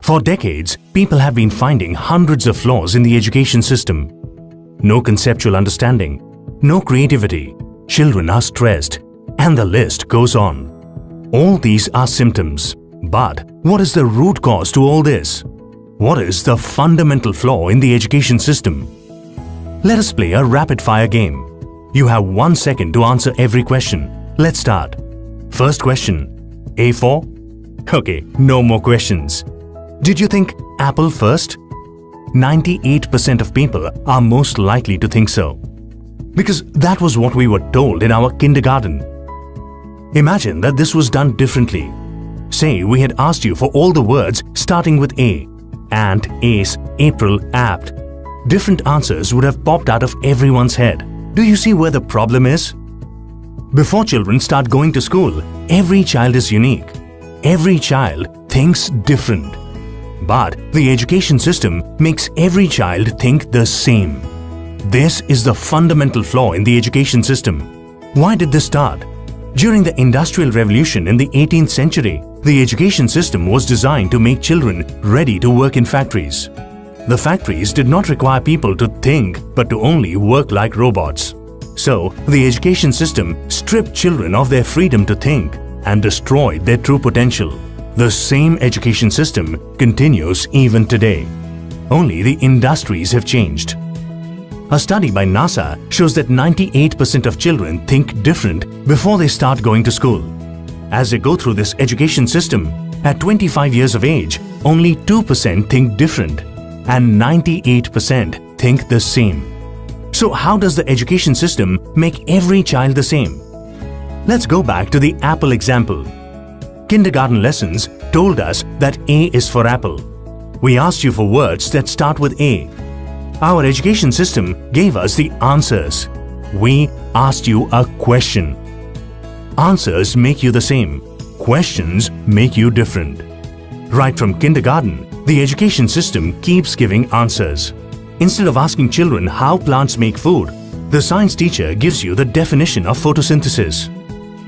For decades, people have been finding hundreds of flaws in the education system. No conceptual understanding, no creativity, children are stressed, and the list goes on. All these are symptoms. But what is the root cause to all this? What is the fundamental flaw in the education system? Let us play a rapid-fire game. You have 1 second to answer every question. Let's start. First question. A4? Okay, no more questions. Did you think apple first? 98% of people are most likely to think so. Because that was what we were told in our kindergarten. Imagine that this was done differently. Say we had asked you for all the words starting with A. Ant, ace, April, apt. Different answers would have popped out of everyone's head. Do you see where the problem is? Before children start going to school, every child is unique. Every child thinks different. But the education system makes every child think the same. This is the fundamental flaw in the education system. Why did this start? During the Industrial Revolution in the 18th century, the education system was designed to make children ready to work in factories. The factories did not require people to think but to only work like robots. So, the education system stripped children of their freedom to think and destroyed their true potential. The same education system continues even today. Only the industries have changed. A study by NASA shows that 98% of children think different before they start going to school. As they go through this education system, at 25 years of age, only 2% think different and 98% think the same. So how does the education system make every child the same? Let's go back to the apple example. Kindergarten lessons told us that A is for apple. We asked you for words that start with A. Our education system gave us the answers. We asked you a question. Answers make you the same. Questions make you different. Right from kindergarten, the education system keeps giving answers. Instead of asking children how plants make food, the science teacher gives you the definition of photosynthesis.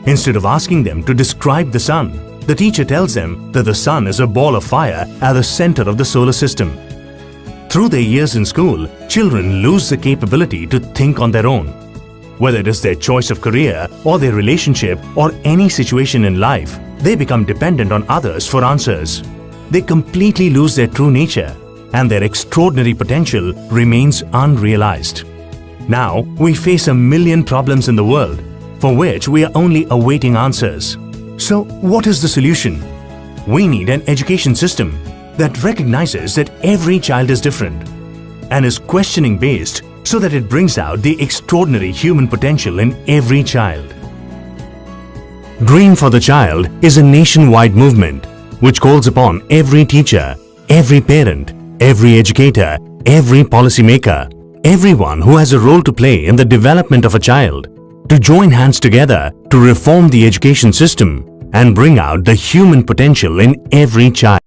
Instead of asking them to describe the sun, the teacher tells them that the sun is a ball of fire at the center of the solar system. Through their years in school, children lose the capability to think on their own. Whether it is their choice of career or their relationship or any situation in life, they become dependent on others for answers. They completely lose their true nature, and their extraordinary potential remains unrealized. Now, we face a million problems in the world, for which we are only awaiting answers. So, what is the solution? We need an education system that recognizes that every child is different and is questioning based so that it brings out the extraordinary human potential in every child. Dream for the Child is a nationwide movement which calls upon every teacher, every parent, every educator, every policymaker, everyone who has a role to play in the development of a child to join hands together to reform the education system and bring out the human potential in every child.